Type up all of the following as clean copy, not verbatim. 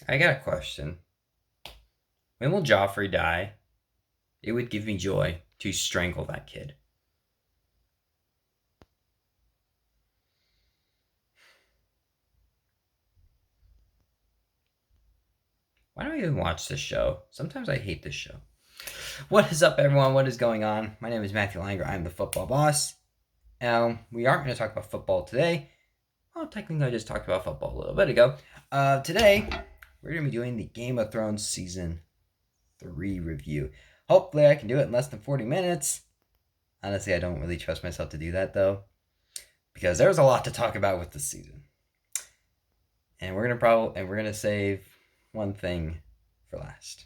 I got a question. When will Joffrey die? It would give me joy to strangle that kid. Why do I even watch this show? Sometimes I hate this show. What is up, everyone? What is going on? My name is Matthew Langer. I'm the football boss. We aren't going to talk about football today. Well, technically, I just talked about football a little bit ago. Today, we're going to be doing the Game of Thrones Season 3 review. Hopefully, I can do it in less than 40 minutes. Honestly, I don't really trust myself to do that, though, because there's a lot to talk about with this season. And we're gonna save one thing for last.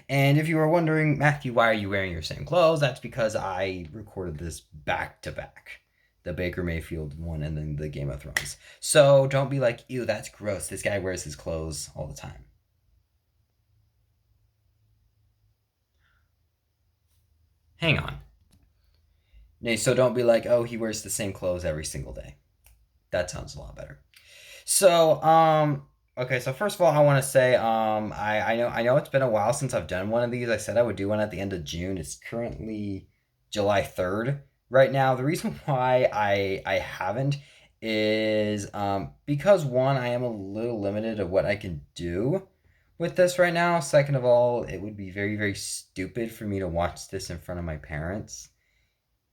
And if you were wondering, Matthew, why are you wearing your same clothes? That's because I recorded this back to back. The Baker Mayfield one and then the Game of Thrones. So don't be like, ew, that's gross. This guy wears his clothes all the time. Hang on. So don't be like, oh, he wears the same clothes every single day. That sounds a lot better. So, okay, so first of all, I want to say, I know it's been a while since I've done one of these. I said I would do one at the end of June. It's currently July 3rd right now. The reason why I haven't is because one, I am a little limited of what I can do with this right now. Second of all, it would be very, very stupid for me to watch this in front of my parents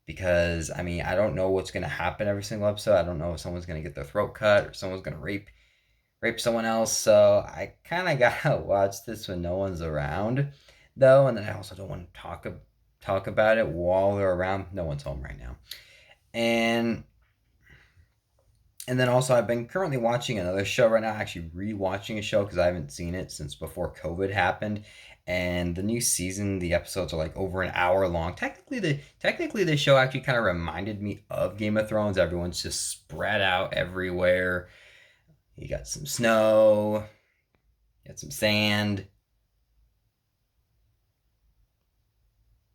because I mean I don't know what's gonna happen every single episode. I don't know if someone's gonna get their throat cut or someone's gonna rape someone else. So I kind of gotta watch this when no one's around, though, and then I also don't want to talk about it while they're around. No one's home right now, and then also I've been currently watching another show right now. Actually, rewatching a show because I haven't seen it since before COVID happened. And the new season, the episodes are like over an hour long. Technically the show actually kind of reminded me of Game of Thrones. Everyone's just spread out everywhere. You got some snow, you got some sand,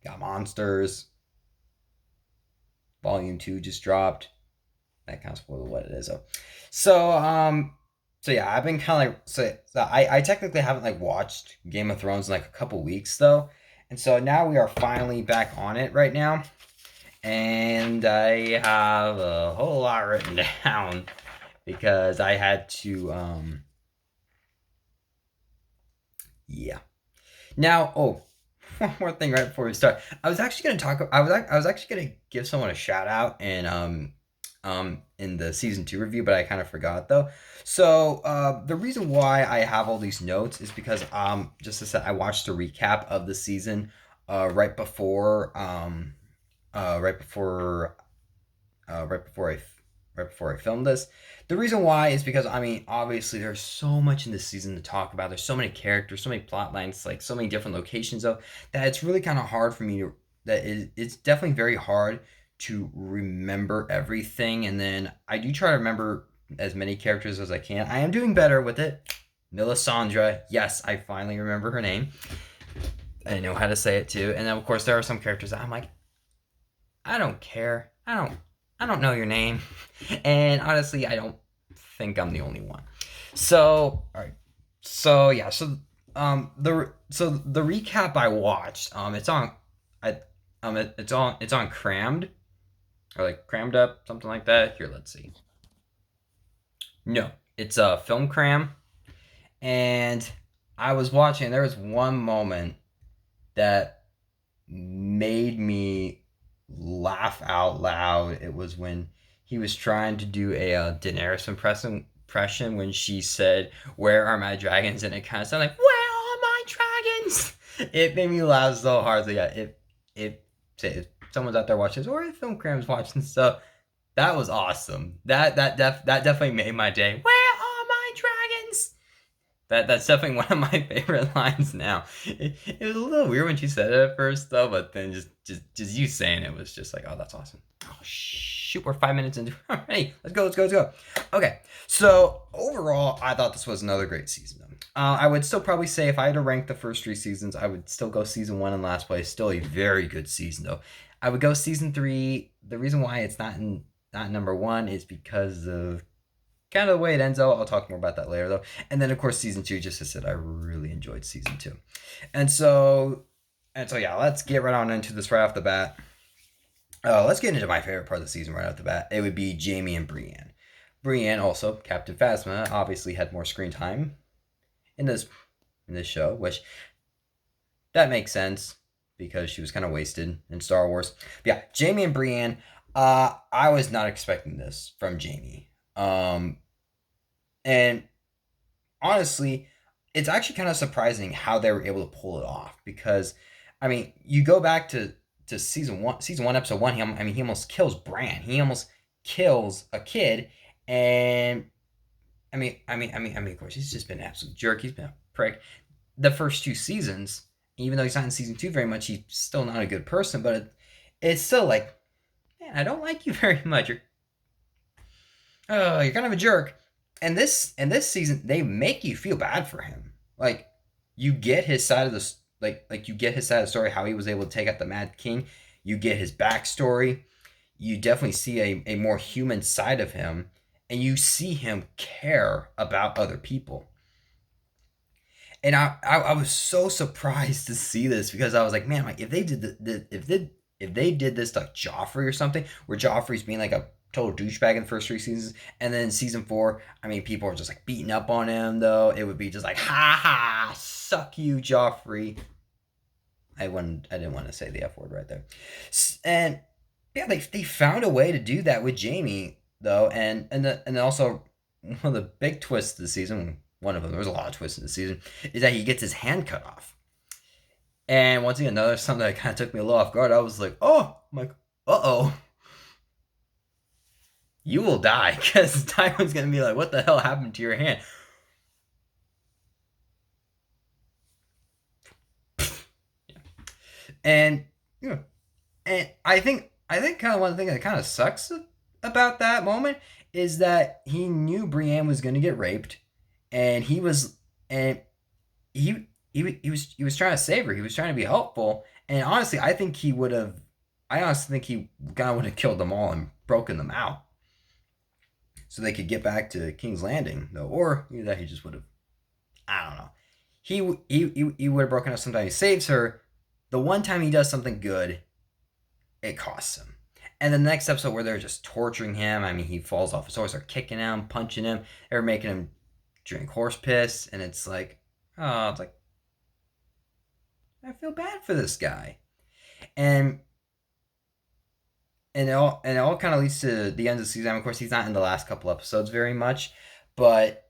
got monsters. Volume 2 just dropped. That kind of spoiled what it is. So yeah, I've been kind of like I technically haven't like watched Game of Thrones in like a couple weeks though, and so now we are finally back on it right now, and I have a whole lot written down because I had to yeah. Now, one more thing right before we start. I was actually going to talk. I was actually going to give someone a shout out in the season 2 review, but I kind of forgot though. So the reason why I have all these notes is because just to say I watched a recap of the season right before uh, right before right before right before I filmed this. The reason why is because I mean, obviously, there's so much in this season to talk about. There's so many characters, so many plot lines, like so many different locations, though, that it's really kind of hard for me to. It's definitely very hard to remember everything, and then I do try to remember as many characters as I can. I am doing better with it. Melisandre, yes, I finally remember her name. I know how to say it too. And then of course there are some characters that I'm like, I don't care. I don't know your name. And honestly, I don't think I'm the only one. So, all right. So, yeah, the recap I watched, it's on I it's on Crammed or like Crammed Up, something like that. Here, let's see. No, it's a Film Cram, and I was watching. There was one moment that made me laugh out loud. It was when he was trying to do a Daenerys impression when she said, "Where are my dragons?" and it kind of sounded like, "Where are my dragons?" It made me laugh so hard. So yeah, if someone's out there watching this, or if Film Cram's watching, so that was awesome. That definitely made my day. Where are my dragons? That's definitely one of my favorite lines now. It was a little weird when she said it at first though, but then just you saying it was just like, oh, that's awesome. Oh shoot, we're 5 minutes into it already. Let's go. Okay, so overall, I thought this was another great season. I would still probably say if I had to rank the first 3 seasons, I would still go season 1 in last place. Still a very good season though. I would go season 3. The reason why it's not number 1 is because of kind of the way it ends out. I'll talk more about that later though. And then of course season 2, just as I said, I really enjoyed season 2. And so yeah, let's get right on into this right off the bat. Let's get into my favorite part of the season right off the bat. It would be Jaime and Brienne. Brienne, also Captain Phasma, obviously had more screen time in this show, which that makes sense because she was kind of wasted in Star Wars. But yeah, Jaime and Brienne. I was not expecting this from Jaime. And honestly, it's actually kind of surprising how they were able to pull it off because, I mean, you go back to season 1, episode 1. He almost kills Bran. He almost kills a kid, and of course, he's just been an absolute jerk. He's been a prick. The first 2 seasons, even though he's not in season 2 very much, he's still not a good person. But it's still like, man, I don't like you very much. You're kind of a jerk. And this season, they make you feel bad for him. Like, you get his side of the you get his side of the story, how he was able to take out the Mad King. You get his backstory. You definitely see a more human side of him, and you see him care about other people. And I was so surprised to see this because I was like, man, like if they did this to Joffrey or something, where Joffrey's being like a total douchebag in the first 3 seasons, and then season 4, I mean, people are just like beating up on him. Though it would be just like, ha ha, suck you, Joffrey. I didn't want to say the F word right there, and yeah, they found a way to do that with Jaime though, and also one of the big twists of the season. One of them, there was a lot of twists in the season, is that he gets his hand cut off. And once again, another something that kind of took me a little off guard. I was like, oh, I'm like, uh-oh. You will die, because Tywin's going to be like, what the hell happened to your hand? And, you know, and I think kind of one thing that kind of sucks about that moment is that he knew Brienne was going to get raped, and he was trying to save her. He was trying to be helpful, and honestly, I honestly think he kind of would have killed them all and broken them out, so they could get back to King's Landing, though, or either that he just would have. I don't know. He would have broken up sometime. He saves her. The one time he does something good, it costs him. And the next episode where they're just torturing him, I mean, he falls off his horse, they're kicking him, punching him, they're making him drink horse piss, and it's like, oh, it's like, I feel bad for this guy. And it all kind of leads to the end of the season. Of course, he's not in the last couple episodes very much, but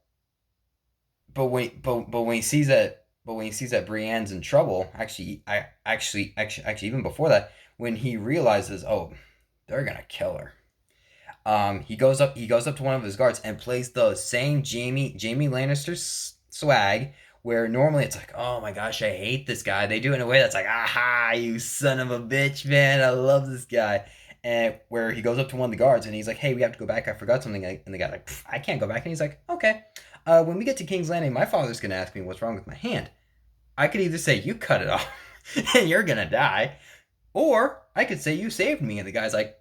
when he sees that Brienne's in trouble, actually even before that, when he realizes, oh, they're gonna kill her. He goes up to one of his guards and plays the same Jaime Lannister swag, where normally it's like, oh my gosh, I hate this guy. They do it in a way that's like, aha, you son of a bitch, man, I love this guy. And where he goes up to one of the guards and he's like, hey, we have to go back, I forgot something. And the guy's like, I can't go back. And he's like, okay, when we get to King's Landing, my father's gonna ask me what's wrong with my hand. I could either say you cut it off and you're gonna die, or I could say you saved me. And the guy's like,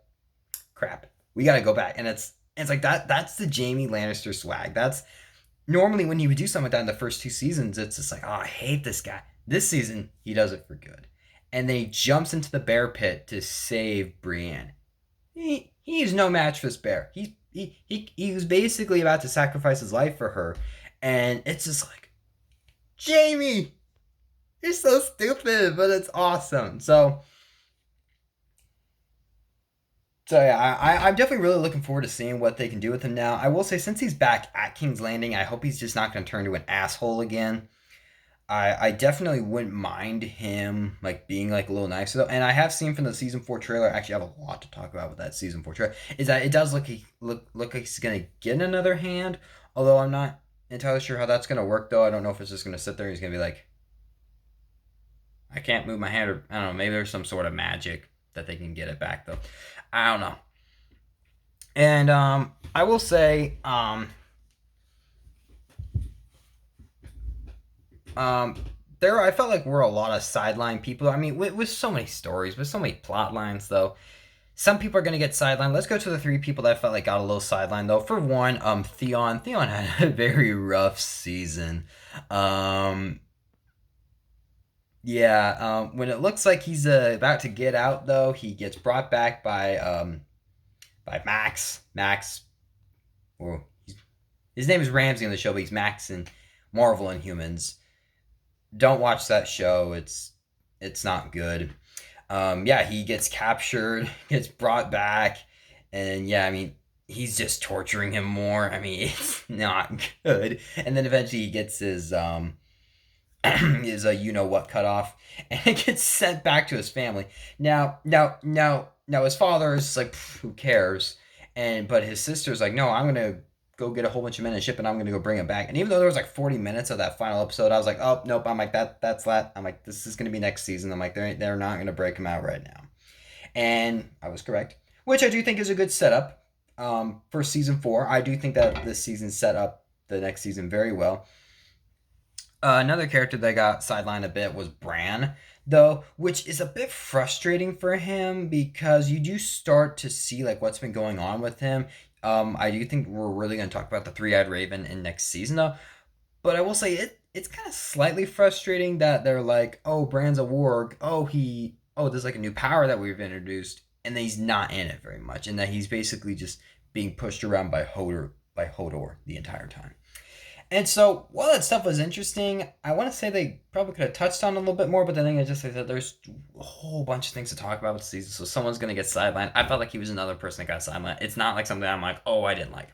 crap, we gotta go back. And it's like that's the Jaime Lannister swag. That's normally when he would do something like that in the first 2 seasons, it's just like, oh, I hate this guy. This season, he does it for good. And then he jumps into the bear pit to save Brienne. He's no match for this bear. He was basically about to sacrifice his life for her. And it's just like, Jaime, you're so stupid, but it's awesome. So yeah, I'm definitely really looking forward to seeing what they can do with him now. I will say, since he's back at King's Landing, I hope he's just not going to turn to an asshole again. I definitely wouldn't mind him like being like a little nicer though. And I have seen from the season 4 trailer, actually I have a lot to talk about with that season 4 trailer, is that it does look like he's gonna get another hand. Although I'm not entirely sure how that's gonna work though. I don't know if it's just gonna sit there and he's gonna be like, I can't move my hand, or I don't know, maybe there's some sort of magic that they can get it back though. I don't know. And I will say there I felt like we're a lot of sideline people. I mean, with so many stories, with so many plot lines though, some people are going to get sidelined. Let's go to the three people that I felt like got a little sidelined though. For one, Theon. Theon had a very rough season. Um, yeah, when it looks like he's about to get out though, he gets brought back by Max. Max, or his name is Ramsey on the show, but he's Max in Marvel Inhumans. Don't watch that show. It's not good. Yeah, he gets captured, gets brought back, and yeah, I mean, he's just torturing him more. I mean, it's not good. And then eventually he gets his you know what cut off, and it gets sent back to his family. Now, his father is like, who cares? And but his sister's like, no, I'm gonna go get a whole bunch of men and ship, and I'm gonna go bring him back. And even though there was like 40 minutes of that final episode, I was like, oh nope. I'm like that's that. I'm like, this is gonna be next season. I'm like, they're not gonna break him out right now. And I was correct, which I do think is a good setup for season 4. I do think that this season set up the next season very well. Another character that got sidelined a bit was Bran, though, which is a bit frustrating for him because you do start to see like what's been going on with him. I do think we're really going to talk about the Three-Eyed Raven in next season, though. But I will say it's kind of slightly frustrating that they're like, oh, Bran's a warg. There's like a new power that we've introduced, and then he's not in it very much, and that he's basically just being pushed around by Hodor the entire time. And so, while that stuff was interesting, I want to say they probably could have touched on it a little bit more, but the thing is just that there's a whole bunch of things to talk about with the season, so someone's going to get sidelined. I felt like he was another person that got sidelined. It's not like something I'm like, oh, I didn't like.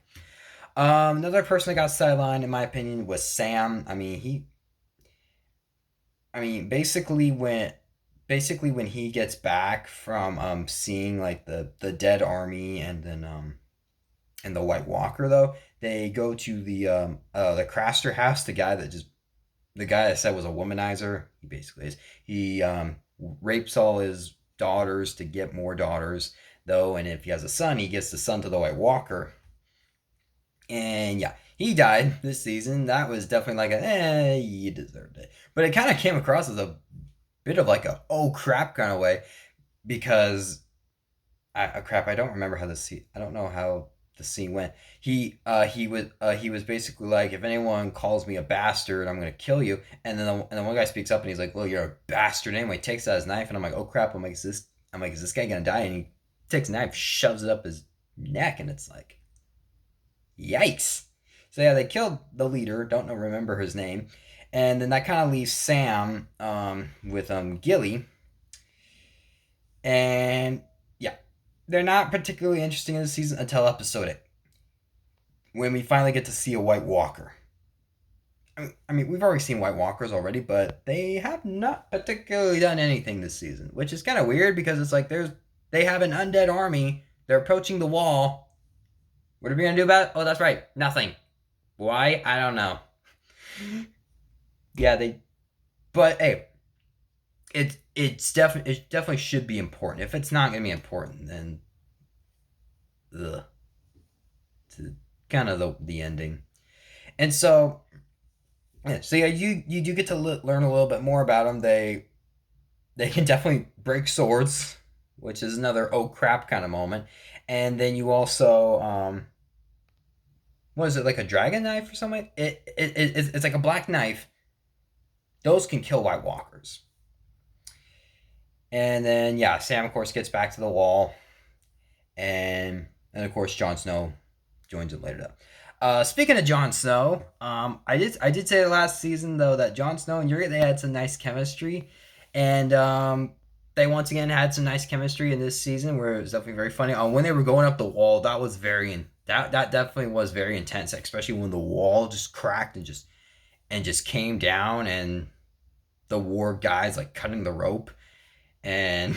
Another person that got sidelined, in my opinion, was Sam. Basically when he gets back from seeing like the dead army and the White Walker though, they go to the Craster house. The guy that said was a womanizer. He basically is. He rapes all his daughters to get more daughters though, and if he has a son, he gives the son to the White Walker. And yeah, he died this season. That was definitely like you deserved it. But it kind of came across as a bit of like a oh crap kind of way because I don't remember how I don't know how the scene went. He was basically like, if anyone calls me a bastard, I'm gonna kill you. And then one guy speaks up and he's like, well, you're a bastard anyway. Takes out his knife and I'm like, oh crap. I'm like, is this guy gonna die? And he takes a knife, shoves it up his neck, and it's like, yikes. So yeah, they killed the leader. Remember his name. And then that kind of leaves Sam with Gilly. And yeah, they're not particularly interesting in the season until episode 8, when we finally get to see a White Walker. I mean, we've already seen White Walkers already, but they have not particularly done anything this season, which is kind of weird because it's like they have an undead army. They're approaching the wall. What are we gonna do about it? Oh, that's right, nothing. Why? I don't know. Yeah, but hey, it definitely should be important. If it's not gonna be important, then ugh, to kind of the ending. And so yeah, you do get to learn a little bit more about them. They can definitely break swords, which is another oh crap kind of moment. And then you also what is it, like a dragon knife or something? It's like a black knife. Those can kill White Walkers. And then yeah, Sam of course gets back to the wall, and of course Jon Snow joins it later though. Speaking of Jon Snow, I did say last season though that Jon Snow and Ygritte, they had some nice chemistry, and they once again had some nice chemistry in this season where it was definitely very funny. When they were going up the wall, that was that definitely was very intense, especially when the wall just cracked and just came down, and the war guys like cutting the rope, and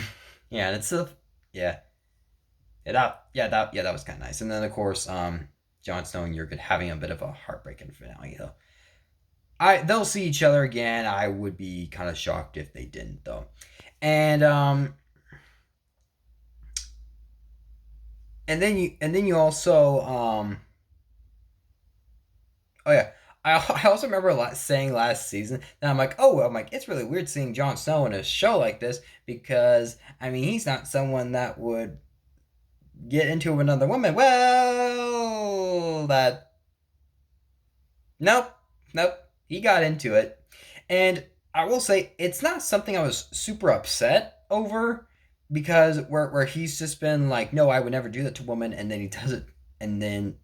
yeah, and it's a yeah. That was kind of nice. And then of course, Jon Snow and Ygritte having a bit of a heartbreaking finale though. They'll see each other again. I would be kind of shocked if they didn't though. And then you also oh yeah, I also remember saying last season that I'm like it's really weird seeing Jon Snow in a show like this because I mean he's not someone that would get into it with another woman. Well, that nope, nope. He got into it, and I will say it's not something I was super upset over because where he's just been like, no, I would never do that to a woman, and then he does it, and then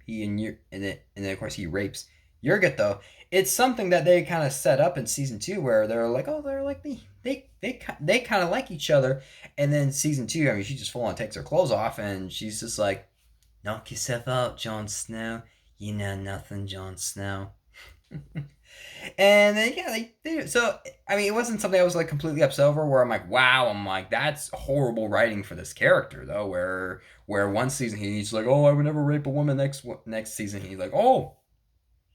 and then of course he rapes Yurgit though. It's something that they kind of set up in season two where they're like, oh, they're like me. They kind of like each other, and then season two, I mean, she just full on takes her clothes off, and she's just like, knock yourself out, Jon Snow. You know nothing, Jon Snow. And then yeah, they so I mean it wasn't something I was like completely upset over where I'm like, wow, I'm like, that's horrible writing for this character though, where one season he's like, oh, I would never rape a woman, next season he's like, oh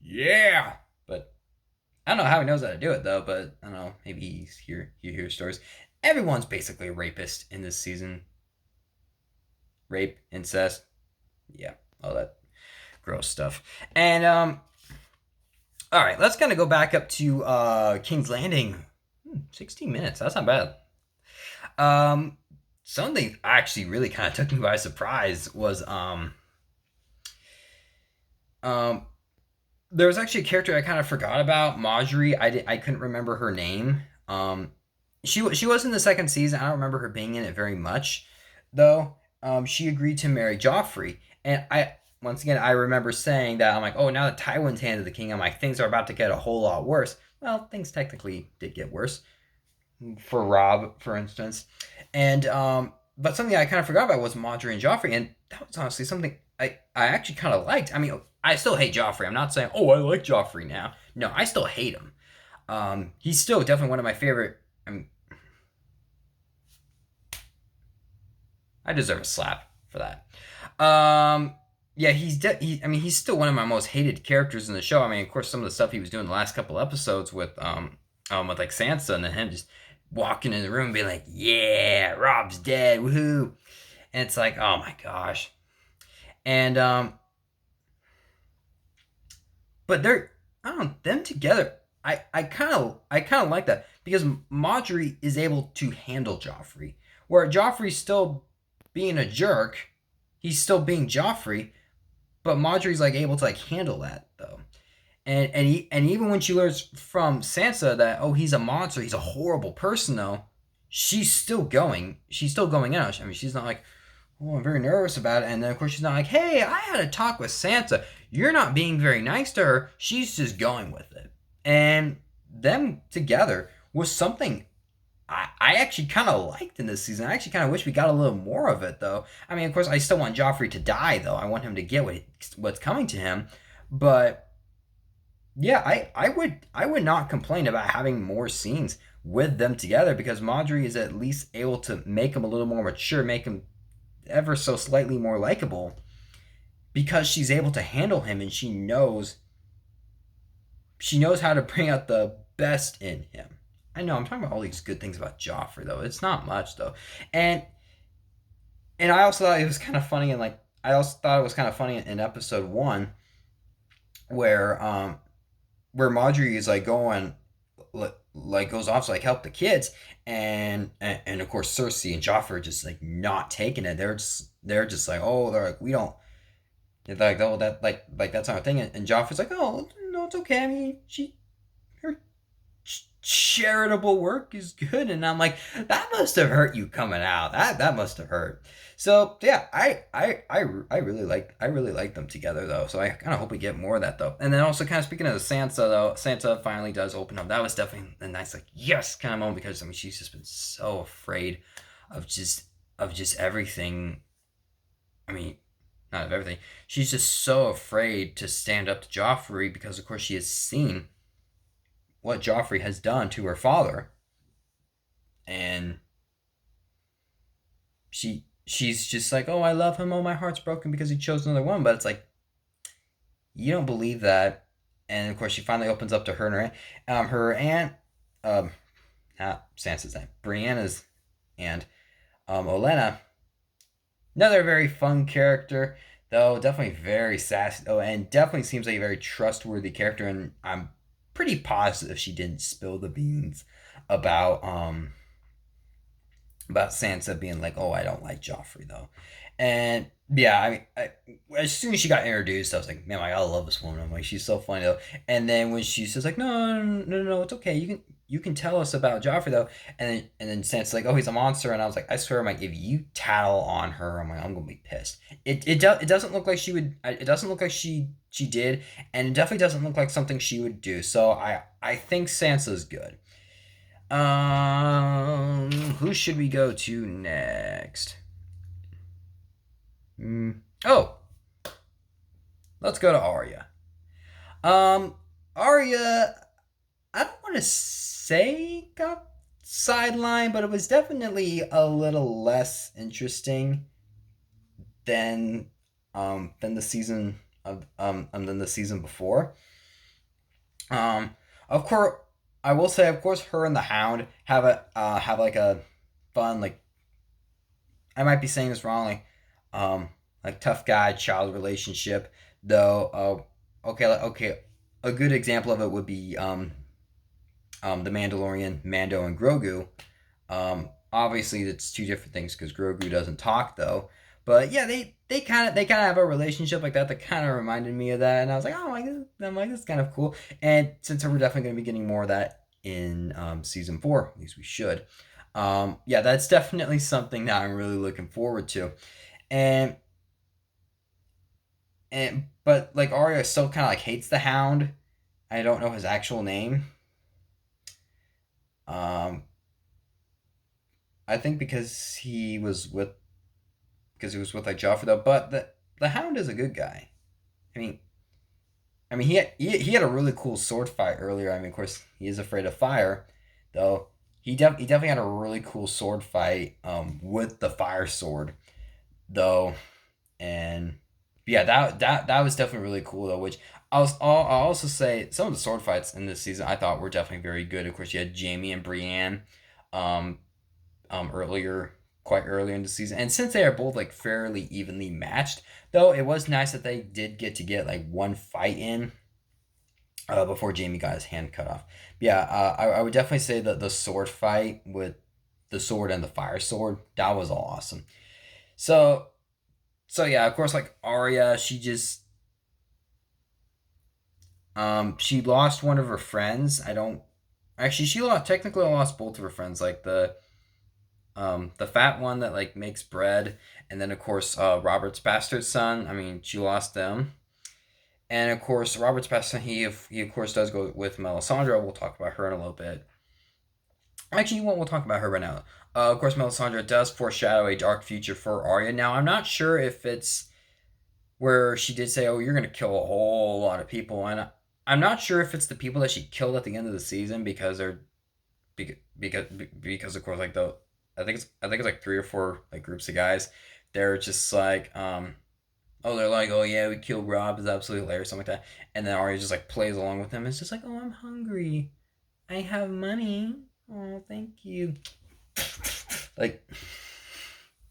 yeah. But I don't know how he knows how to do it though, but I don't know, maybe he hears stories. Everyone's basically a rapist in this season. Rape, incest, yeah, all that gross stuff. And all right, let's kind of go back up to King's Landing. 16 minutes. That's not bad. Something actually really kind of took me by surprise was um there was actually a character I kind of forgot about, Marjorie. I couldn't remember her name. She was in the second season. I don't remember her being in it very much, though. She agreed to marry Joffrey, and I once again I remember saying that I'm like, oh, now that Tywin's handed the king, I'm like, things are about to get a whole lot worse. Well, things technically did get worse for Robb, for instance, and but something I kind of forgot about was Marjorie and Joffrey, and that was honestly something I actually kind of liked. I mean, I still hate Joffrey. I'm not saying, oh, I like Joffrey now. No, I still hate him. He's still definitely one of my favorite. I mean, I deserve a slap for that. Yeah, I mean, he's still one of my most hated characters in the show. I mean, of course, some of the stuff he was doing the last couple episodes with like Sansa and then him just walking in the room and being like, yeah, Robb's dead, woohoo, and it's like, oh my gosh, and but they're I don't know, them together. I kind of like that because Marjorie is able to handle Joffrey, where Joffrey's still being a jerk. He's still being Joffrey, but Marjorie's like able to like handle that though. And even when she learns from Sansa that, oh, he's a monster, he's a horrible person though, she's still going out. I mean, she's not like, oh, I'm very nervous about it. And then of course she's not like, hey, I had a talk with Sansa. You're not being very nice to her. She's just going with it. And them together was something I actually kind of liked in this season. I actually kind of wish we got a little more of it, though. I mean, of course, I still want Joffrey to die, though. I want him to get what's coming to him. But yeah, I would not complain about having more scenes with them together because Marjorie is at least able to make him a little more mature, make him ever so slightly more likable because she's able to handle him and she knows how to bring out the best in him. I know I'm talking about all these good things about Joffrey though. It's not much though. And and I also thought it was kind of funny and like I also thought it was kind of funny in episode 1 where where Marjorie is like going like goes off to like help the kids and of course Cersei and Joffrey are just like not taking it. They're just like, oh, they're like, we don't, they're like, oh, that like that's not a thing. And Joffrey's like, oh no, it's okay. I mean, her charitable work is good. And I'm like, that must have hurt you coming out. That must have hurt. So yeah, I really like them together though. So I kind of hope we get more of that though. And then also kind of speaking of the Sansa though, Sansa finally does open up. That was definitely a nice like yes kind of moment because I mean she's just been so afraid of just everything. I mean, not of everything. She's just so afraid to stand up to Joffrey because of course she has seen what Joffrey has done to her father, and she's just like, oh, I love him. Oh, my heart's broken because he chose another one. But it's like you don't believe that, and of course she finally opens up to her and her aunt, um, not Sansa's aunt, Brianna's aunt, Olenna. Another very fun character, though definitely very sassy. Oh, and definitely seems like a very trustworthy character, and I'm pretty positive she didn't spill the beans about about Sansa being like, "Oh, I don't like Joffrey though," and yeah, as soon as she got introduced, I was like, "Man, I gotta love this woman." I'm like, "She's so funny though." And then when she's just like, "No, no, no, no, it's okay. You can tell us about Joffrey though," and then Sansa's like, "Oh, he's a monster," and I was like, "I swear, I'm like, if you tattle on her, I'm like, I'm gonna be pissed." It doesn't look like she would. It doesn't look like she did, and it definitely doesn't look like something she would do. So I think Sansa's good. Who should we go to next? Oh, let's go to Arya. Um, Arya, I don't want to say got sidelined, but it was definitely a little less interesting than the season than the season before. Of course, I will say, of course, her and the Hound have like a fun, like, I might be saying this wrong, like tough guy child relationship. Though, okay, a good example of it would be the Mandalorian, Mando and Grogu. Obviously, it's two different things because Grogu doesn't talk though. But yeah, they kind of have a relationship like that that kind of reminded me of that, and I was like, oh my god, I'm like, this is kind of cool. And since we're definitely going to be getting more of that in season 4, at least we should. Yeah, that's definitely something that I'm really looking forward to. And but like Arya still kind of like hates the Hound. I don't know his actual name. Um, I think because he was with like Joffrey though. But the Hound is a good guy. I mean, he had a really cool sword fight earlier. I mean, of course, he is afraid of fire, though. He definitely had a really cool sword fight with the fire sword though, and yeah, that was definitely really cool though. Which I'll also say some of the sword fights in this season I thought were definitely very good. Of course, you had Jamie and Brienne, um, earlier, quite early in the season, and since they are both like fairly evenly matched, though, it was nice that they did get like one fight in before Jamie got his hand cut off. Yeah, I would definitely say that the sword fight with the sword and the fire sword, that was all awesome. So so yeah, of course, like Arya, she lost one of her friends. I don't actually she lost technically lost both of her friends, like the fat one that like makes bread, and then of course Robert's bastard son. I mean, she lost them. And of course, Robert's bastard son, he of course does go with Melisandre. We'll talk about her in a little bit. Actually, we'll talk about her right now. Of course, Melisandre does foreshadow a dark future for Arya. Now, I'm not sure if it's where she did say, "Oh, you're going to kill a whole lot of people," and I'm not sure if it's the people that she killed at the end of the season because they're because of course like the I think it's like 3 or 4 like groups of guys. They're just like oh, they're like, oh yeah, we killed Rob, is absolutely hilarious, something like that, and then Arya just like plays along with them. It's just like, oh, I'm hungry, I have money, oh thank you. Like,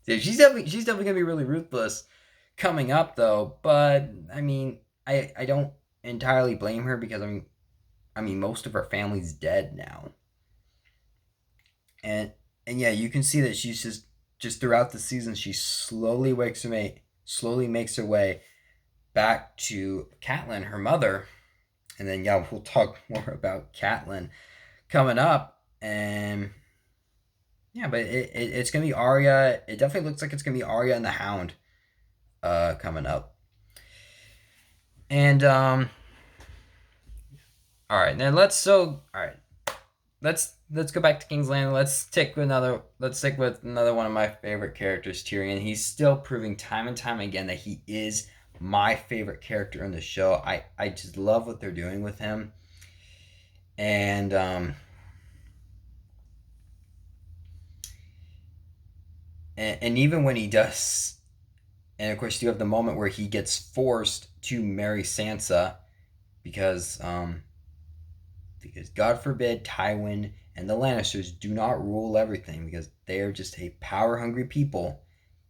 yeah, she's definitely gonna be really ruthless coming up though. But I mean, I don't entirely blame her because I mean most of her family's dead now, and and yeah, you can see that she's just throughout the season she slowly makes her way back to Catelyn, her mother, and then yeah, we'll talk more about Catelyn coming up, and yeah, but it's gonna be Arya. It definitely looks like it's gonna be Arya and the Hound coming up, and all right, then all right, let's go back to King's Landing. Let's stick with another one of my favorite characters, Tyrion. He's still proving time and time again that he is my favorite character in the show. I just love what they're doing with him, and and even when he does, and of course you have the moment where he gets forced to marry Sansa because God forbid Tywin and the Lannisters do not rule everything because they are just a power hungry people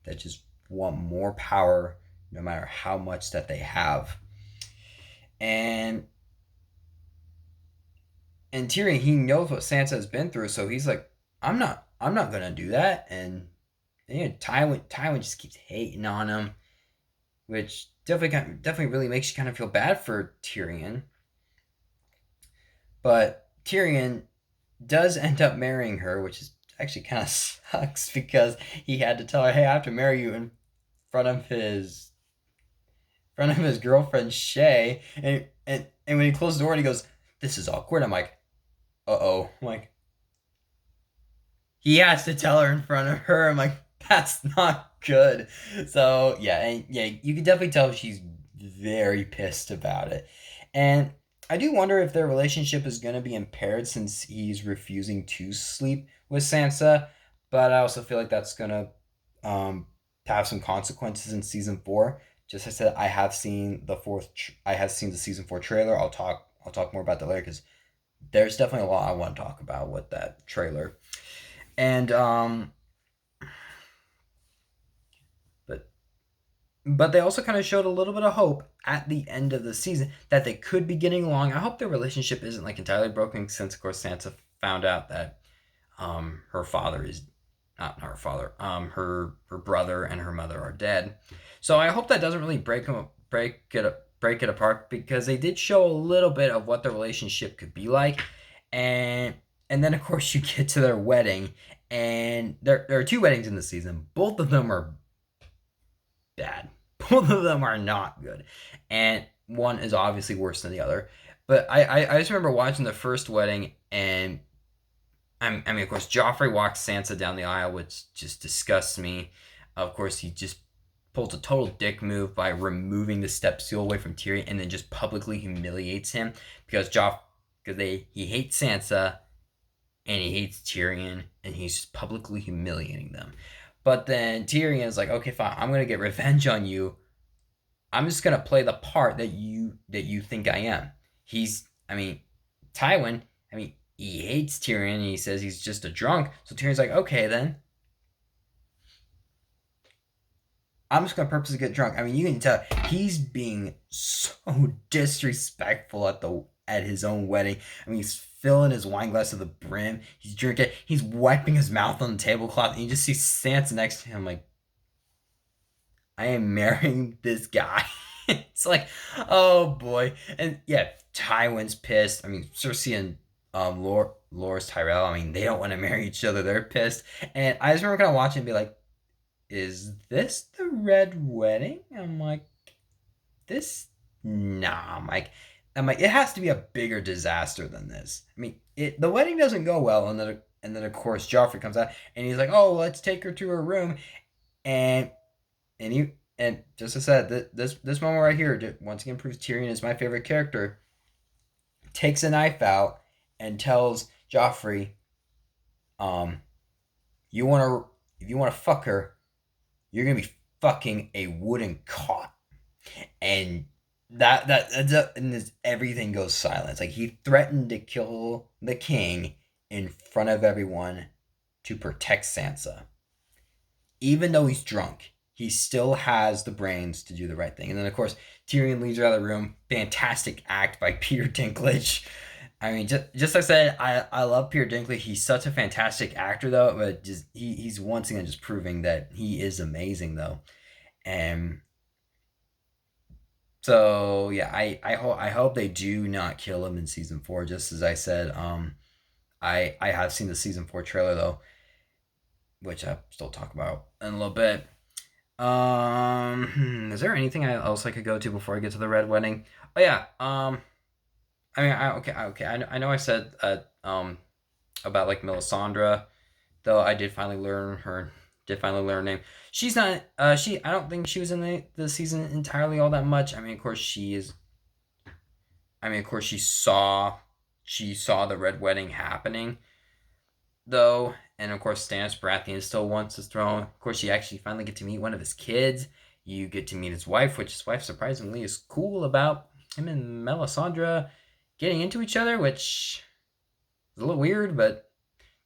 that just want more power no matter how much that they have. And Tyrion, he knows what Sansa has been through, so he's like, I'm not I'm not gonna do that. And Tywin just keeps hating on him, which definitely really makes you kind of feel bad for Tyrion. But Tyrion does end up marrying her, which is actually kind of sucks because he had to tell her, "Hey, I have to marry you in front of his girlfriend Shay." And when he closed the door and he goes, "This is awkward," I'm like, "Uh oh." I'm like, he has to tell her in front of her. I'm like, that's not good. So yeah, and yeah, you can definitely tell she's very pissed about it. And I do wonder if their relationship is going to be impaired since he's refusing to sleep with Sansa. But I also feel like that's going um, to have some consequences in season four. Just as I said, I have seen the season four trailer. I'll talk more about that later because there's definitely a lot I want to talk about with that trailer. And but they also kind of showed a little bit of hope at the end of the season that they could be getting along. I hope their relationship isn't like entirely broken since of course Sansa found out that her father is not her father, her brother and her mother are dead. So I hope that doesn't really break it apart because they did show a little bit of what the relationship could be like. And then of course you get to their wedding, and there are two weddings in the season. Both of them are bad. Both of them are not good, and one is obviously worse than the other. But I just remember watching the first wedding, and I mean, of course, Joffrey walks Sansa down the aisle, which just disgusts me. Of course, he just pulls a total dick move by removing the step stool away from Tyrion, and then just publicly humiliates him because he hates Sansa and he hates Tyrion, and he's just publicly humiliating them. But then Tyrion is like, okay, fine, I'm gonna get revenge on you. I'm just gonna play the part that you think I am. I mean, Tywin, I mean, he hates Tyrion and he says he's just a drunk. So Tyrion's like, okay, then I'm just gonna purposely get drunk. I mean, you can tell he's being so disrespectful at his own wedding. I mean, he's filling his wine glass to the brim. He's drinking. He's wiping his mouth on the tablecloth, and you just see Sansa next to him, like, I am marrying this guy. It's like, oh boy, and yeah, Tywin's pissed. I mean, Cersei and Loras Tyrell. I mean, they don't want to marry each other. They're pissed, and I just remember kind of watching and be like, is this the Red Wedding? I'm like, this, nah. I'm like, it has to be a bigger disaster than this. I mean, the wedding doesn't go well, and then of course Joffrey comes out and he's like, oh, let's take her to her room, and and just as I said, this moment right here once again proves Tyrion is my favorite character. Takes a knife out and tells Joffrey, um, you want to if you want to fuck her, you're gonna be fucking a wooden cot, and and this, everything goes silent. It's like he threatened to kill the king in front of everyone to protect Sansa, even though he's drunk. He still has the brains to do the right thing. And then, of course, Tyrion leads her out of the room. Fantastic act by Peter Dinklage. I mean, just like I said, I love Peter Dinklage. He's such a fantastic actor, though. But just he's once again just proving that he is amazing, though. And so yeah, I hope they do not kill him in season four. Just as I said, I have seen the season four trailer though, which I'll still talk about in a little bit. Is there anything else I could go to before I get to the Red Wedding? Oh yeah. I mean, okay. I know I said about like Melisandre, though I did finally learn her. Did finally learn her name. She's not. She. I don't think she was in the season entirely all that much. I mean, of course she is. I mean, of course she saw the Red Wedding happening, though, and of course Stannis Baratheon still wants his throne. Of course, you actually finally get to meet one of his kids. You get to meet his wife, which his wife surprisingly is cool about him and Melisandre getting into each other, which is a little weird, but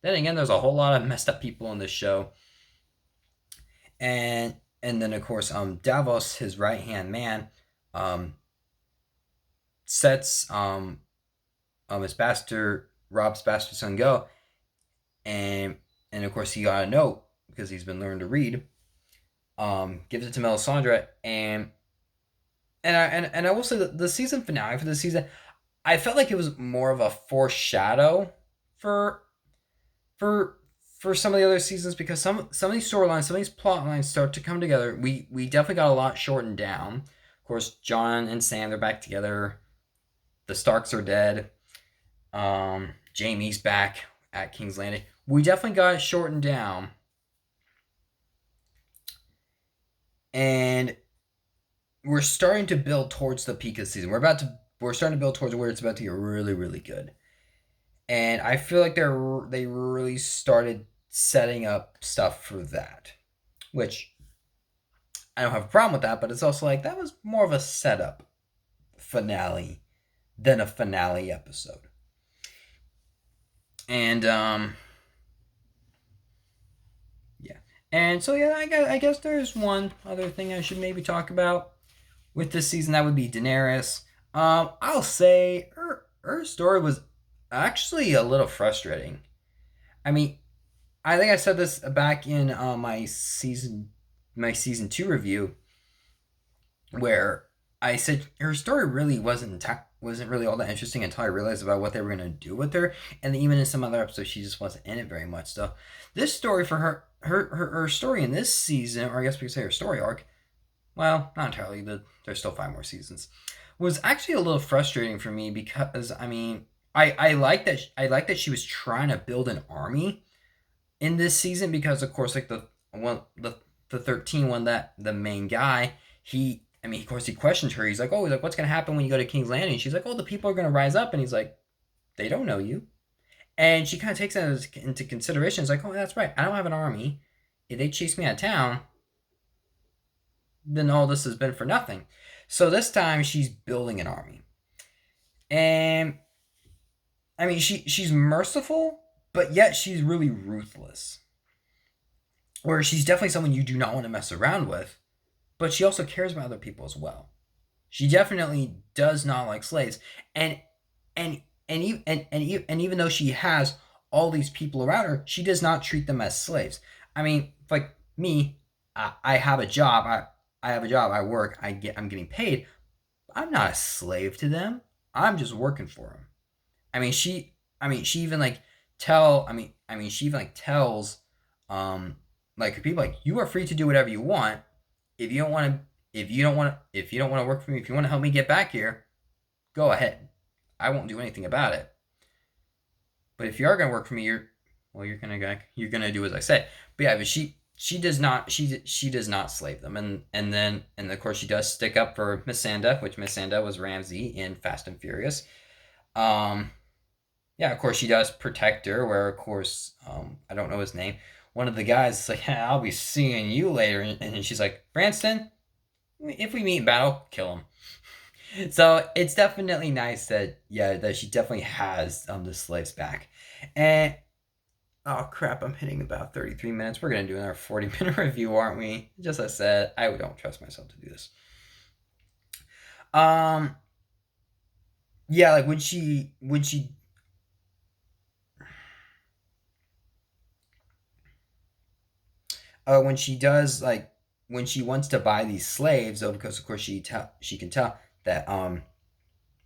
then again, there's a whole lot of messed up people on this show. And then of course, Davos, his right hand man, um, sets his bastard Rob's bastard son go, and and of course he got a note because he's been learning to read. Gives it to Melisandre, and I will say that the season finale for the season, I felt like it was more of a foreshadow for for for some of the other seasons, because some of these storylines, some of these plot lines start to come together. We definitely got a lot shortened down. Of course, Jon and Sam, they're back together. The Starks are dead. Jaime's back at King's Landing. We definitely got it shortened down. And we're starting to build towards the peak of the season. We're starting to build towards where it's about to get really, really good. And I feel like they really started setting up stuff for that, which I don't have a problem with that, but it's also like that was more of a setup finale than a finale episode. And yeah. And so yeah, I guess there's one other thing I should maybe talk about with this season. That would be Daenerys. I'll say her story was actually a little frustrating. I mean, I think I said this back in my season 2 review, where I said her story really wasn't really all that interesting until I realized about what they were gonna do with her, and even in some other episodes, she just wasn't in it very much. So this story for her story in this season, or I guess we could say her story arc, well, not entirely. There's still 5 more seasons. Was actually a little frustrating for me, because I mean, I like that she was trying to build an army in this season, because of course, like the 13 one, that the main guy, of course he questioned her. He's like, what's gonna happen when you go to King's Landing? She's like, the people are gonna rise up, and he's like, they don't know you. And she kind of takes that into consideration. It's like, that's right, I don't have an army. If they chase me out of town, then all this has been for nothing. So this time she's building an army. And I mean, she's merciful, but yet she's really ruthless. Where she's definitely someone you do not want to mess around with, but she also cares about other people as well. She definitely does not like slaves. And even though she has all these people around her, she does not treat them as slaves. I mean, like me, I have a job. I have a job. I work. I'm getting paid. I'm not a slave to them. I'm just working for them. She even tells her people, like, you are free to do whatever you want. If you don't want to work for me, if you want to help me get back here, go ahead. I won't do anything about it. But if you are going to work for me, you're gonna do as I say. But yeah, but she does not slave them, and of course she does stick up for Missandei, which Missandei was Ramsay in Fast and Furious. Yeah, of course she does protect her, where of course I don't know his name. One of the guys is like, I'll be seeing you later, and she's like, Branston, if we meet in battle, kill him. So it's definitely nice that she definitely has the slaves back. And oh crap, I'm hitting about 33 minutes. We're gonna do another 40-minute review, aren't we? Just as I said, I don't trust myself to do this. Yeah, like when she does, like, when she wants to buy these slaves, because of course she can tell that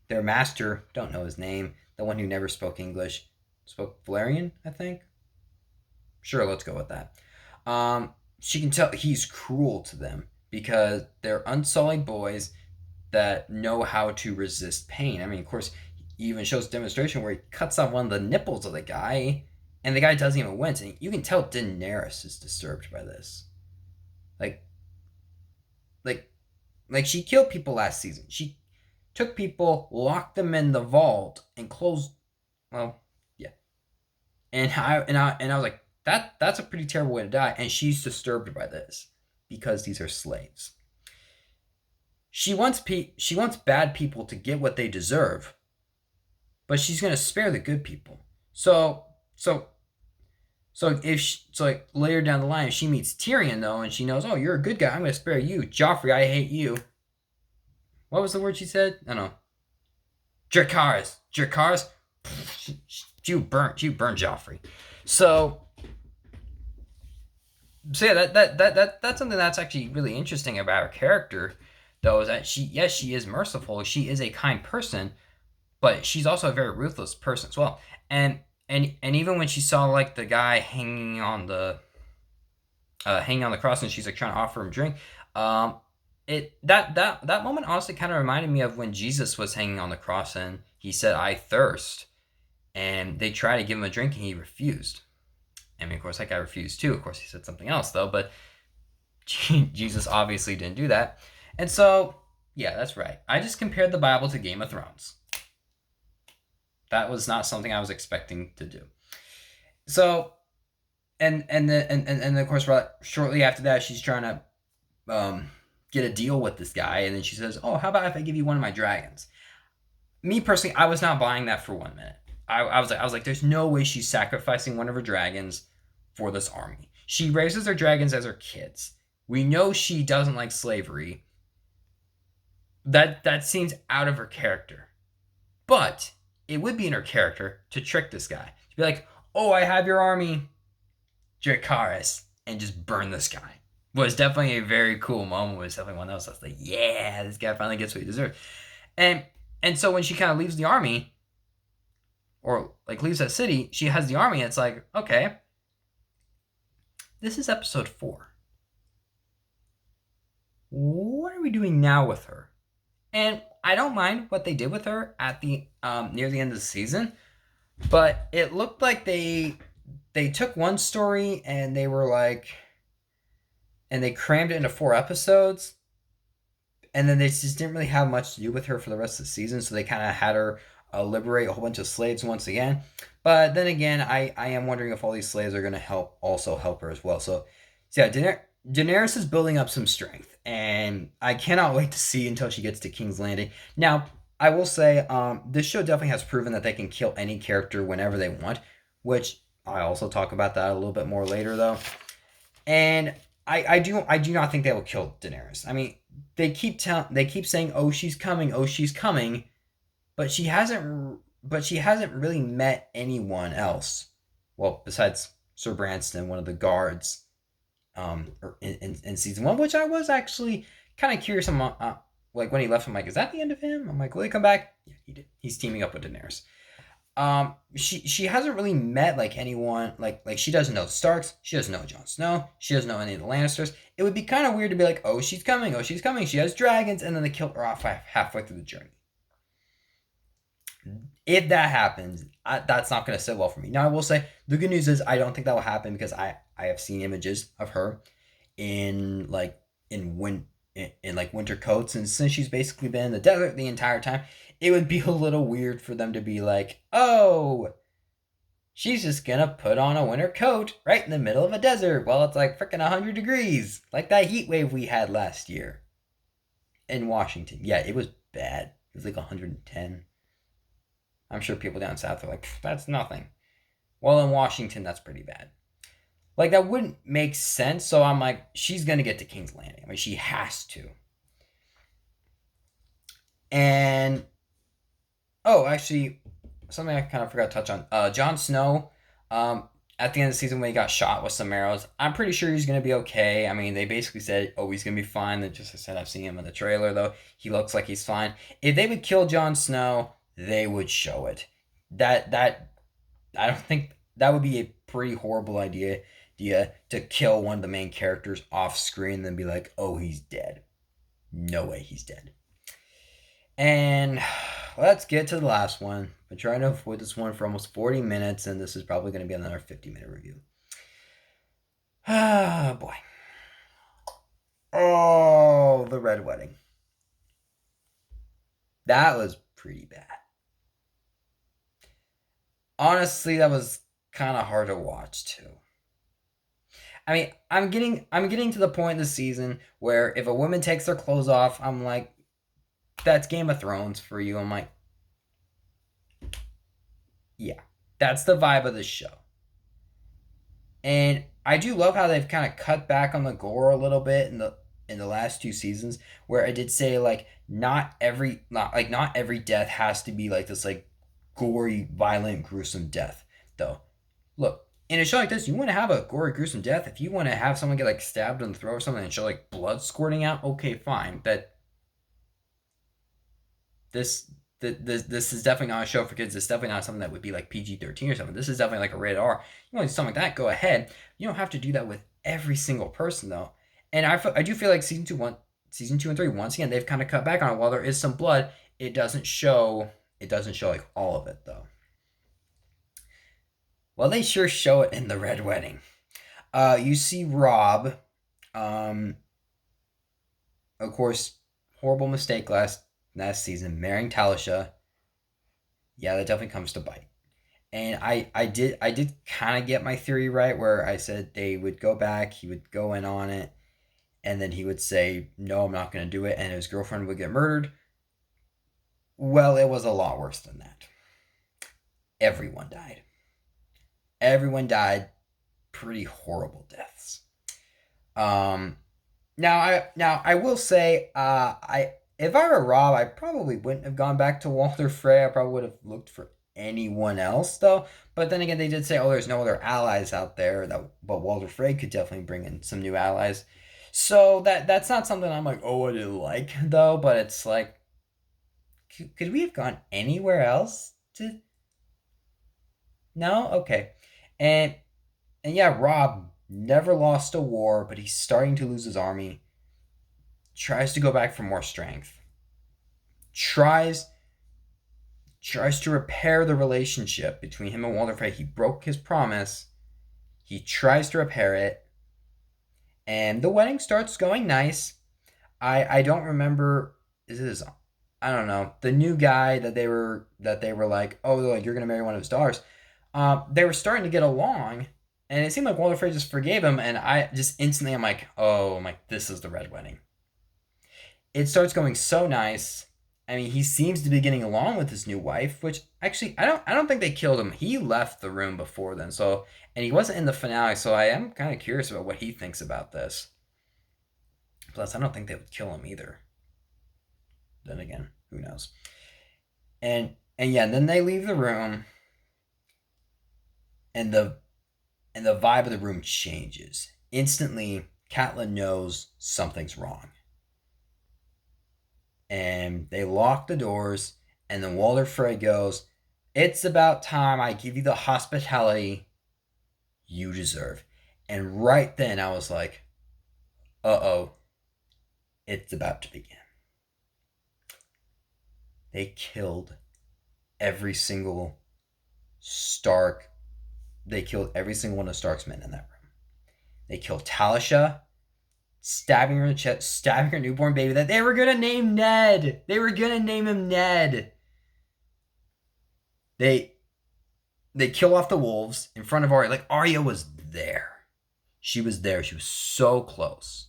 their master, don't know his name, the one who never spoke English, spoke Valyrian, I think. Sure, let's go with that. She can tell he's cruel to them, because they're unsullied boys that know how to resist pain. I mean, of course, he even shows a demonstration where he cuts off one of the nipples of the guy, and the guy doesn't even wince. And you can tell Daenerys is disturbed by this. Like she killed people last season. She took people, locked them in the vault, and closed. Well, yeah. And I was like, that's a pretty terrible way to die. And she's disturbed by this, because these are slaves. She wants bad people to get what they deserve, but she's gonna spare the good people. So like later down the line, if she meets Tyrion though, and she knows, you're a good guy, I'm gonna spare you. Joffrey, I hate you. What was the word she said? I don't know. Dracarys. You burn Joffrey. So So yeah, that's something that's actually really interesting about her character, though, is that she is merciful, she is a kind person, but she's also a very ruthless person as well. And and even when she saw like the guy hanging on the cross, and she's like trying to offer him a drink, um, that moment honestly kind of reminded me of when Jesus was hanging on the cross and he said, "I thirst," and they tried to give him a drink and he refused. I mean, of course, that guy refused too. Of course, he said something else though, but Jesus obviously didn't do that. And so, yeah, that's right. I just compared the Bible to Game of Thrones. That was not something I was expecting to do. So, and of course, shortly after that, she's trying to get a deal with this guy, and then she says, "Oh, how about if I give you one of my dragons?" Me personally, I was not buying that for 1 minute. I was like, there's no way she's sacrificing one of her dragons for this army. She raises her dragons as her kids. We know she doesn't like slavery. That seems out of her character. But it would be in her character to trick this guy. To be like, "Oh, I have your army, Dracarys," and just burn this guy. Was definitely a very cool moment. Was definitely one that was like, yeah, this guy finally gets what he deserves. And and so when she kind of leaves the army, or like leaves that city, she has the army. And it's like, okay, this is episode 4. What are we doing now with her? And I don't mind what they did with her at the near the end of the season, but it looked like they took one story and they were like, and they crammed it into 4 episodes, and then they just didn't really have much to do with her for the rest of the season. So they kind of had her liberate a whole bunch of slaves once again. But then again, I am wondering if all these slaves are going to help her as well. So yeah, Daenerys is building up some strength, and I cannot wait to see until she gets to King's Landing. Now, I will say, this show definitely has proven that they can kill any character whenever they want, which I also talk about that a little bit more later, though. And I do not think they will kill Daenerys. I mean, they keep saying, "Oh, she's coming, oh, she's coming," but she hasn't really met anyone else. Well, besides Sir Branston, one of the guards, in season 1, which I was actually kind of curious. Like when he left, I'm like, is that the end of him? I'm like, will he come back? Yeah, he did. He's teaming up with Daenerys. She hasn't really met like anyone, like she doesn't know the Starks, she doesn't know Jon Snow, she doesn't know any of the Lannisters. It would be kind of weird to be like, "Oh, she's coming, oh, she's coming, she has dragons," and then they kill her off halfway through the journey. If that happens, that's not going to sit well for me. Now, I will say the good news is I don't think that will happen, because I have seen images of her in like in like winter coats, and since she's basically been in the desert the entire time, it would be a little weird for them to be like, "Oh, she's just gonna put on a winter coat right in the middle of a desert while it's like freaking 100 degrees, like that heat wave we had last year in Washington." Yeah, it was bad. It was like 110. I'm sure people down south are like, "That's nothing." Well, in Washington, that's pretty bad. Like, that wouldn't make sense. So I'm like, she's gonna get to King's Landing. I mean, she has to. And oh, actually, something I kind of forgot to touch on. Jon Snow, at the end of the season when he got shot with some arrows, I'm pretty sure he's gonna be okay. I mean, they basically said, "Oh, he's gonna be fine." They just said, "I've seen him in the trailer, though. He looks like he's fine." If they would kill Jon Snow, they would show it. That I don't think that would be a pretty horrible idea to kill one of the main characters off screen and then be like, "Oh, he's dead." No way, he's dead. And let's get to the last one. Been trying to avoid this one for almost 40 minutes, and this is probably going to be another 50-minute review. Ah, boy. Oh, the Red Wedding. That was pretty bad. Honestly, that was kind of hard to watch too. I mean, I'm getting to the point in the season where if a woman takes their clothes off, I'm like, that's Game of Thrones for you. I'm like, yeah, that's the vibe of the show. And I do love how they've kind of cut back on the gore a little bit in the last 2 seasons, where I did say like not every death has to be like this like gory, violent, gruesome death. Though, look, in a show like this, you want to have a gory, gruesome death. If you want to have someone get like stabbed in the throat or something and show like blood squirting out, okay, fine. This this is definitely not a show for kids. It's definitely not something that would be like PG-13 or something. This is definitely like a rated R. You want to do something like that? Go ahead. You don't have to do that with every single person though. And I do feel like season two and three, once again, they've kind of cut back on it. While there is some blood, it doesn't show. It doesn't show like all of it though. Well, they sure show it in the Red Wedding. You see Rob, um, of course, horrible mistake last season, marrying Talisha. Yeah, that definitely comes to bite. And I did kind of get my theory right where I said they would go back, he would go in on it, and then he would say, "No, I'm not going to do it," and his girlfriend would get murdered. Well, it was a lot worse than that. Everyone died. Everyone died pretty horrible deaths. Um, now I will say, I if I were Rob, I probably wouldn't have gone back to Walder Frey. I probably would have looked for anyone else though. But then again, they did say, oh, there's no other allies out there. But Walder Frey could definitely bring in some new allies. So that's not something I'm like, oh, I didn't like though. But it's like, could we have gone anywhere else? To no, okay, and and yeah, Rob never lost a war, but he's starting to lose his army. Tries to go back for more strength. Tries tries to repair the relationship between him and Walder Frey. He broke his promise. He tries to repair it, and the wedding starts going nice. I don't remember. Is it his? I don't know. The new guy that they were like, oh, like you're gonna marry one of his daughters. They were starting to get along, and it seemed like Walder Frey just forgave him, and I just instantly I'm like, oh, I'm like, this is the red wedding. It starts going so nice. I mean, he seems to be getting along with his new wife, which actually I don't think they killed him. He left the room before then, so and he wasn't in the finale, so I am kind of curious about what he thinks about this. Plus, I don't think they would kill him either. Then again, who knows? And yeah, then they leave the room, and the vibe of the room changes instantly. Catelyn knows something's wrong, and they lock the doors. And then Walder Frey goes, "It's about time I give you the hospitality you deserve." And right then, I was like, "Uh oh, it's about to begin." They killed every single Stark. They killed every single one of Stark's men in that room. They killed Talisha, stabbing her in the chest, stabbing her newborn baby that they were gonna name Ned. They were gonna name him Ned. They they kill off the wolves in front of Arya. Like Arya was there. She was there. She was so close.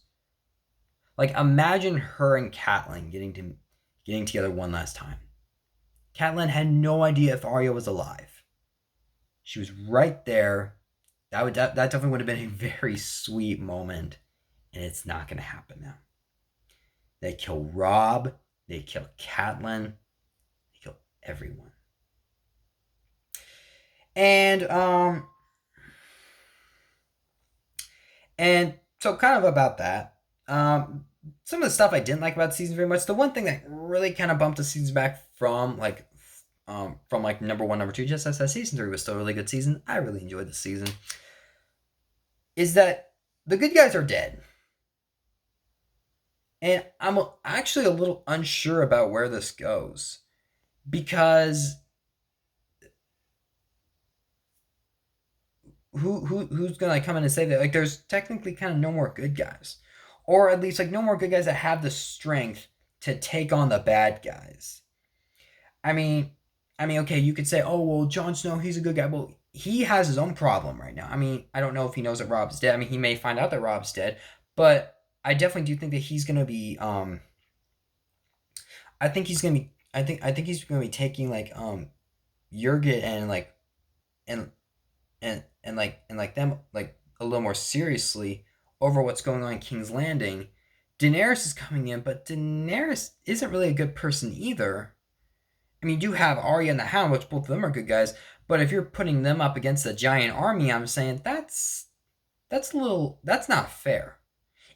Like imagine her and Catelyn getting together one last time. Catelyn had no idea if Arya was alive. She was right there. That definitely would have been a very sweet moment, and it's not going to happen now. They kill Robb. They kill Catelyn. They kill everyone. And so kind of about that. Some of the stuff I didn't like about the season very much. The one thing that really kind of bumped the season back from like number one, number two, just as that season three was still a really good season. I really enjoyed the season. Is that the good guys are dead. And I'm actually a little unsure about where this goes. Because who's gonna like come in and say that? Like there's technically kind of no more good guys. Or at least like no more good guys that have the strength to take on the bad guys. I mean, okay, you could say, oh well, Jon Snow, he's a good guy. Well, he has his own problem right now. I mean, I don't know if he knows that Robb's dead. I mean, he may find out that Robb's dead, but I definitely do think that he's gonna be. I think he's gonna be. I think he's gonna be taking like Jurgen and like and like them like a little more seriously over what's going on in King's Landing. Daenerys is coming in, but Daenerys isn't really a good person either. I mean, you do have Arya and the Hound, which both of them are good guys, but if you're putting them up against a giant army, I'm saying that's not fair.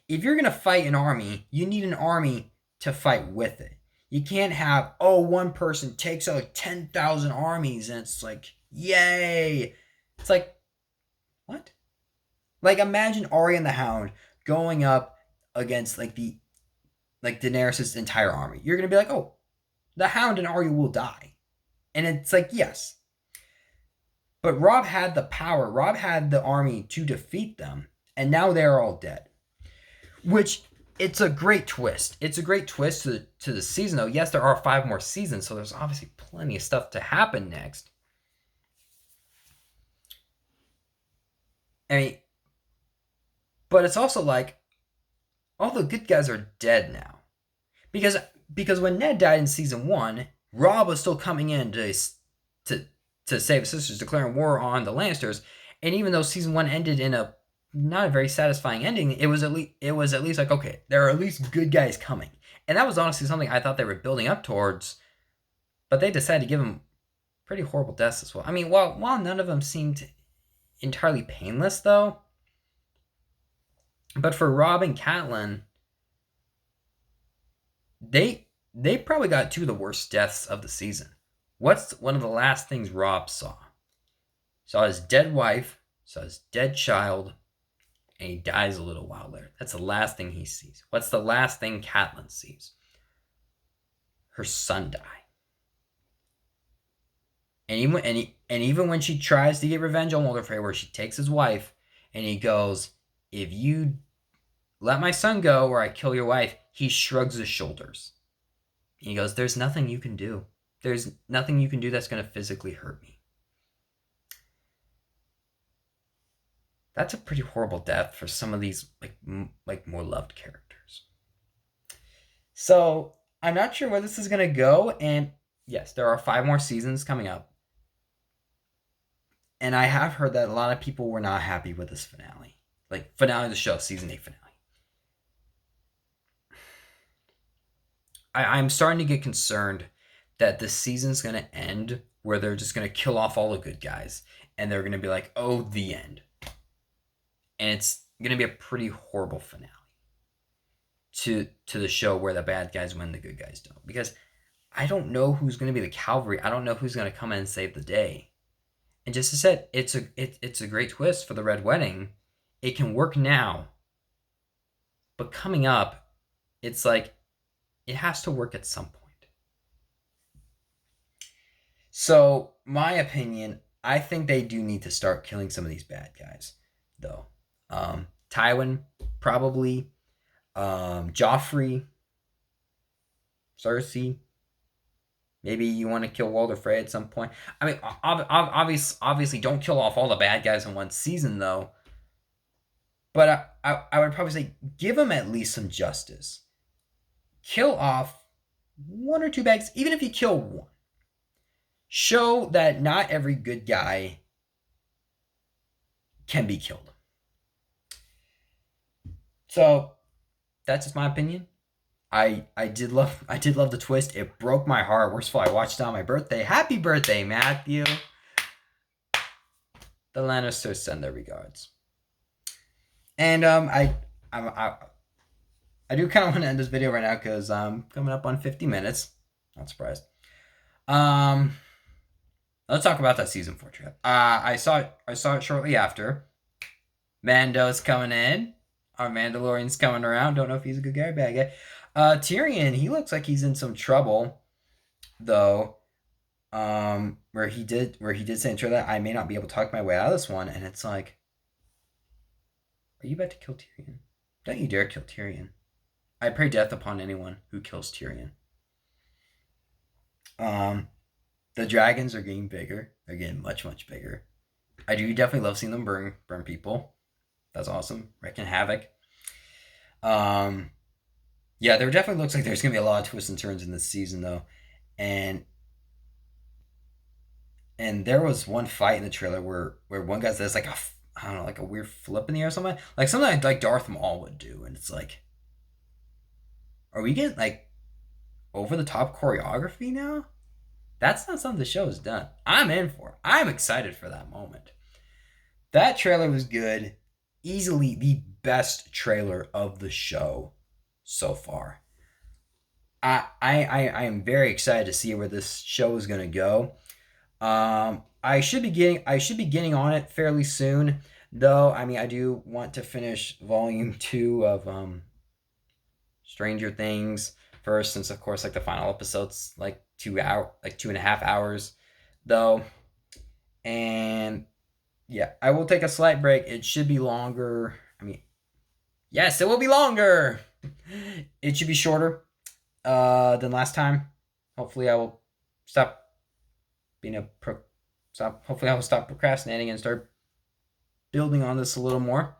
If you're gonna fight an army, you need an army to fight with it. You can't have, oh, one person takes out 10,000 armies and it's like, yay. It's like, what? Like, imagine Arya and the Hound going up against like Daenerys' entire army. You're gonna be like, oh, the Hound and Arya will die. And it's like, yes. But Robb had the power, Robb had the army to defeat them, and now they're all dead. Which, it's a great twist. It's a great twist to the season, though. Yes, there are 5 more seasons, so there's obviously plenty of stuff to happen next. I mean, but it's also like, all the good guys are dead now. Because when Ned died in season 1, Robb was still coming in to save his sisters, declaring war on the Lannisters. And even though season 1 ended in a not a very satisfying ending, it was at least like, okay, there are at least good guys coming. And that was honestly something I thought they were building up towards, but they decided to give them pretty horrible deaths as well. I mean, while none of them seemed entirely painless, though, but for Robb and Catelyn, they probably got 2 of the worst deaths of the season. What's one of the last things Robb saw? Saw his dead wife, saw his dead child, and he dies a little while later. That's the last thing he sees. What's the last thing Catelyn sees? Her son die. And even when she tries to get revenge on Walder Frey, where she takes his wife, and he goes, if you let my son go or I kill your wife, he shrugs his shoulders. And he goes, there's nothing you can do. There's nothing you can do that's going to physically hurt me. That's a pretty horrible death for some of these like more loved characters. So I'm not sure where this is going to go. And yes, there are 5 more seasons coming up. And I have heard that a lot of people were not happy with this finale. Like, finale of the show, season 8 finale. I'm starting to get concerned that the season's going to end where they're just going to kill off all the good guys. And they're going to be like, oh, the end. And it's going to be a pretty horrible finale to the show where the bad guys win, the good guys don't. Because I don't know who's going to be the cavalry. I don't know who's going to come in and save the day. And just as I said, it's a great twist for the Red Wedding. It can work now. But coming up, it's like, it has to work at some point. So, my opinion, I think they do need to start killing some of these bad guys, though. Tywin, probably. Joffrey. Cersei. Maybe you want to kill Walder Frey at some point. I mean, obviously, don't kill off all the bad guys in one season, though. But I would probably say, give them at least some justice. Kill off 1 or 2 bags, even if you kill 1. Show that not every good guy can be killed. So, that's just my opinion. I did love the twist. It broke my heart. Worst of all, I watched it on my birthday. Happy birthday, Matthew. The Lannisters send their regards. And I do kind of want to end this video right now because I'm coming up on 50 minutes. Not surprised. Let's talk about that season 4 trip. I saw it shortly after. Mando's coming in. Our Mandalorian's coming around. Don't know if he's a good guy or bad guy. Tyrion, he looks like he's in some trouble, though. Where he did say in trailer that I may not be able to talk my way out of this one, and it's like, are you about to kill Tyrion? Don't you dare kill Tyrion. I pray death upon anyone who kills Tyrion. The dragons are getting bigger. They're getting much, much bigger. I do definitely love seeing them burn people. That's awesome. Wreaking havoc. Yeah, there definitely looks like there's going to be a lot of twists and turns in this season, though. And there was one fight in the trailer where one guy says like a weird flip in the air or something. Like something like Darth Maul would do. And it's like, are we getting like over the top choreography now? That's not something the show has done. I'm in for it. I'm excited for that moment. That trailer was good. Easily the best trailer of the show so far. I am very excited to see where this show is gonna go. I should be getting on it fairly soon, though. I mean, I do want to finish volume 2 of Stranger Things first, since of course like the final episode's like 2.5 hours, though. And yeah, I will take a slight break. It should be longer. I mean, yes, it will be longer. It should be shorter than last time. Hopefully, I will stop being a stop. Hopefully, I will stop procrastinating and start building on this a little more.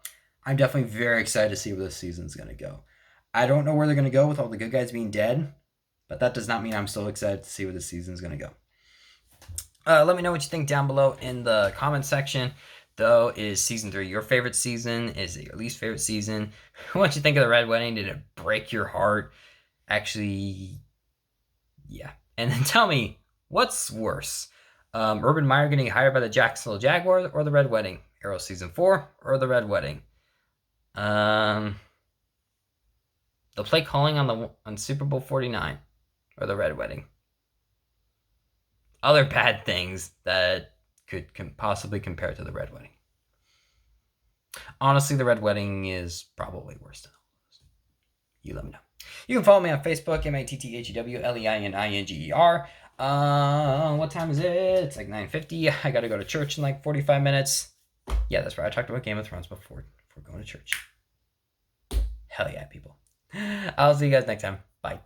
I'm definitely very excited to see where this season's gonna go. I don't know where they're gonna go with all the good guys being dead, but that does not mean I'm still excited to see where this season's gonna go. Let me know what you think down below in the comment section. Though, is season 3 your favorite season? Is it your least favorite season? What you think of the Red Wedding? Did it break your heart? Actually, yeah. And then tell me, what's worse? Urban Meyer getting hired by the Jacksonville Jaguars or the Red Wedding? Arrow season 4 or the Red Wedding? The play calling on Super Bowl 49 or the Red Wedding? Other bad things that could possibly compare to the Red Wedding. Honestly, the Red Wedding is probably worse than all those. You let me know. You can follow me on Facebook, MATTHEWLEININGER. What time is it? It's like 9:50. I gotta go to church in like 45 minutes. Yeah, that's right. I talked about Game of Thrones before going to church. Hell yeah, people. I'll see you guys next time. Bye.